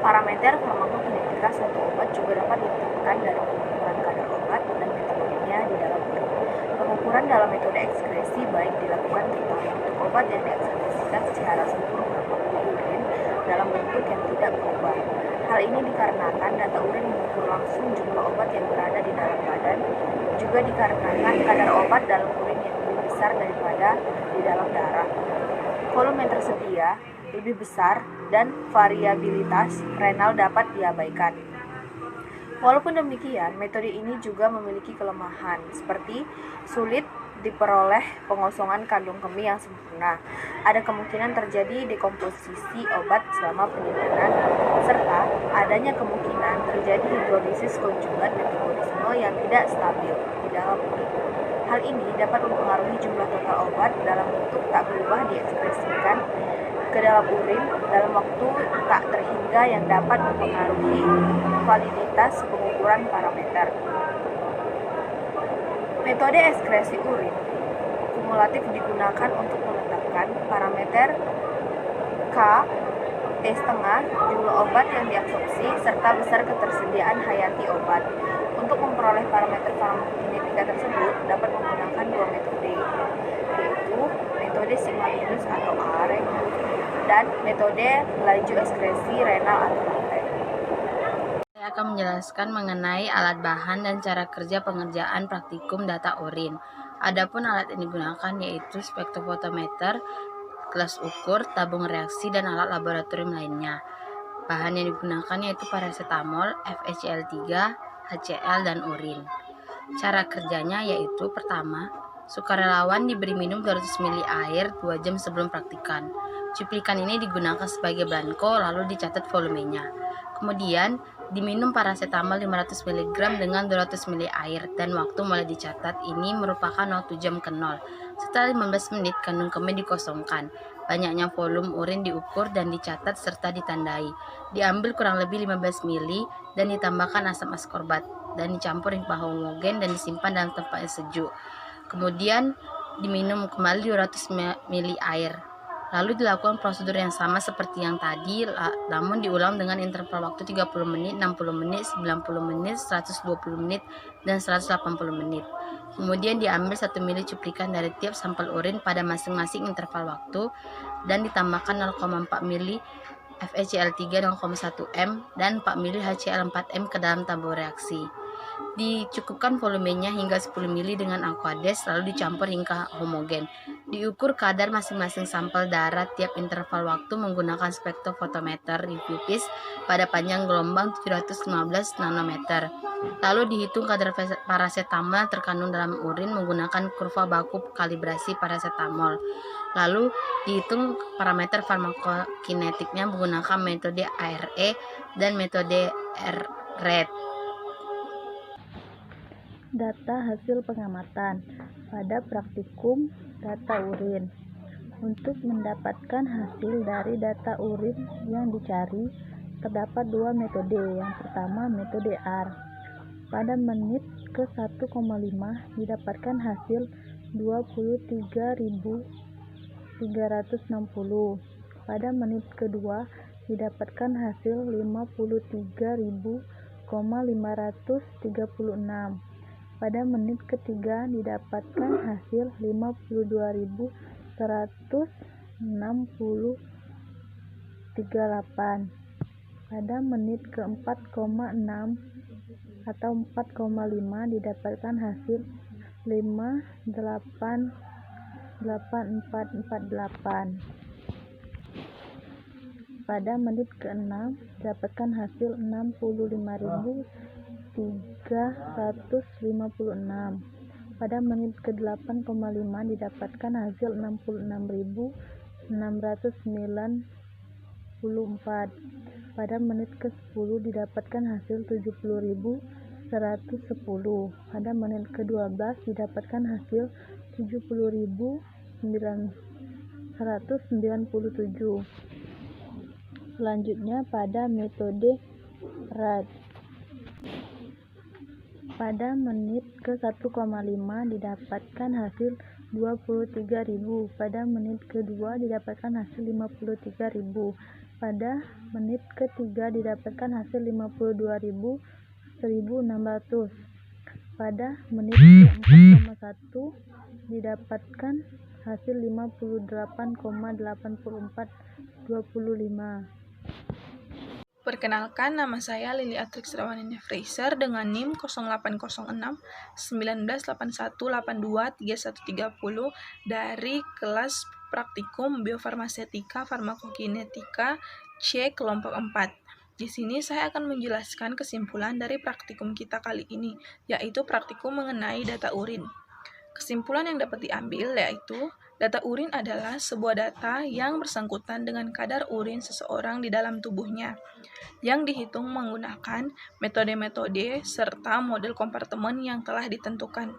Parameter farmakokinetika suatu obat juga dapat ditentukan dari pengukuran kadar obat dan metabolismenya di dalam urin. Pengukuran dalam metode ekskresi baik dilakukan terutama untuk obat yang diekskresikan secara sempurna melalui urin dalam bentuk yang tidak berubah. Hal ini dikarenakan data urin mengukur langsung jumlah obat yang berada di dalam badan, juga dikarenakan kadar obat dalam urin yang lebih besar daripada di dalam darah. Volume yang tersedia lebih besar dan variabilitas renal dapat diabaikan. Walaupun demikian, metode ini juga memiliki kelemahan, seperti sulit diperoleh pengosongan kandung kemih yang sempurna. Ada kemungkinan terjadi dekomposisi obat selama penyimpanan, serta adanya kemungkinan terjadi hidrolisis konjugat metabolisme yang tidak stabil di dalam urin. Hal ini dapat mempengaruhi jumlah total obat dalam bentuk tak berubah diekskresikan ke dalam urin dalam waktu tak terhingga yang dapat mempengaruhi validitas pengukuran parameter. Metode ekskresi urin kumulatif digunakan untuk menetapkan parameter K, T,5, jumlah obat yang diabsorpsi, serta besar ketersediaan hayati obat. Untuk memperoleh parameter farmakokinetika tersebut dapat menggunakan dua metode, yaitu metode sigma minus atau R dan metode laju ekskresi renal atau LAT. Saya akan menjelaskan mengenai alat bahan dan cara kerja pengerjaan praktikum data urin. Adapun alat yang digunakan yaitu spektrofotometer, gelas ukur, tabung reaksi, dan alat laboratorium lainnya. Bahan yang digunakan yaitu paracetamol, FeCl3, HCl, dan urin. Cara kerjanya yaitu pertama, sukarelawan diberi minum 200 ml air 2 jam sebelum praktikan. Cuplikan ini digunakan sebagai belangko lalu dicatat volumenya. Kemudian, diminum paracetamol 500 mg dengan 200 ml air dan waktu mulai dicatat ini merupakan waktu jam ke 0. Setelah 15 menit, kandung kemih dikosongkan. Banyaknya volume urin diukur dan dicatat serta ditandai. Diambil kurang lebih 15 ml dan ditambahkan asam askorbat dan dicampur hingga homogen dan disimpan dalam tempat yang sejuk. Kemudian diminum kembali 200 ml air. Lalu dilakukan prosedur yang sama seperti yang tadi, namun diulang dengan interval waktu 30 menit, 60 menit, 90 menit, 120 menit, dan 180 menit. Kemudian diambil 1 ml cuplikan dari tiap sampel urin pada masing-masing interval waktu dan ditambahkan 0,4 ml FeCl3 0,1 m dan 4 ml HCl4m ke dalam tabung reaksi. Dicukupkan volumenya hingga 10 ml dengan aquades lalu dicampur hingga homogen. Diukur kadar masing-masing sampel darah tiap interval waktu menggunakan spektrofotometer review pada panjang gelombang 715 nanometer. Lalu dihitung kadar paracetamol terkandung dalam urin menggunakan kurva baku kalibrasi paracetamol. Lalu dihitung parameter farmakokinetiknya menggunakan metode ARE dan metode RRET. Data hasil pengamatan pada praktikum data urin. Untuk mendapatkan hasil dari data urin yang dicari, terdapat dua metode. Yang pertama, metode R. Pada menit ke 1,5 didapatkan hasil 23.360. Pada menit kedua didapatkan hasil 53.536. Pada menit ketiga didapatkan hasil 52.168. Pada menit ke-4,6 atau 4,5 didapatkan hasil 5,8448. Pada menit ke-6 didapatkan hasil 65.356. Pada menit ke-8,5 didapatkan hasil 66.694. Pada menit ke-10 didapatkan hasil 70.110. Pada menit ke-12 didapatkan hasil 70.997. Selanjutnya pada metode RAT. Pada menit ke 1,5 didapatkan hasil 23.000. Pada menit kedua didapatkan hasil 53.000. Pada menit ketiga didapatkan hasil 52.000, 1.600. Pada menit ke-4,1 didapatkan hasil 58,8425. Perkenalkan, nama saya Lili Atrix Rawanina Fraser dengan NIM 0806 1981823130 dari kelas praktikum Biofarmasetika Farmakokinetika C kelompok 4. Di sini saya akan menjelaskan kesimpulan dari praktikum kita kali ini, yaitu praktikum mengenai data urin. Kesimpulan yang dapat diambil yaitu data urin adalah sebuah data yang bersangkutan dengan kadar urin seseorang di dalam tubuhnya, yang dihitung menggunakan metode-metode serta model kompartemen yang telah ditentukan.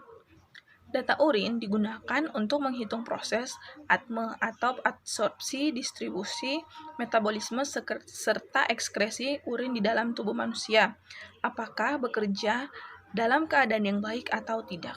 Data urin digunakan untuk menghitung proses ATME atau absorpsi, distribusi, metabolisme, serta ekskresi urin di dalam tubuh manusia, apakah bekerja dalam keadaan yang baik atau tidak.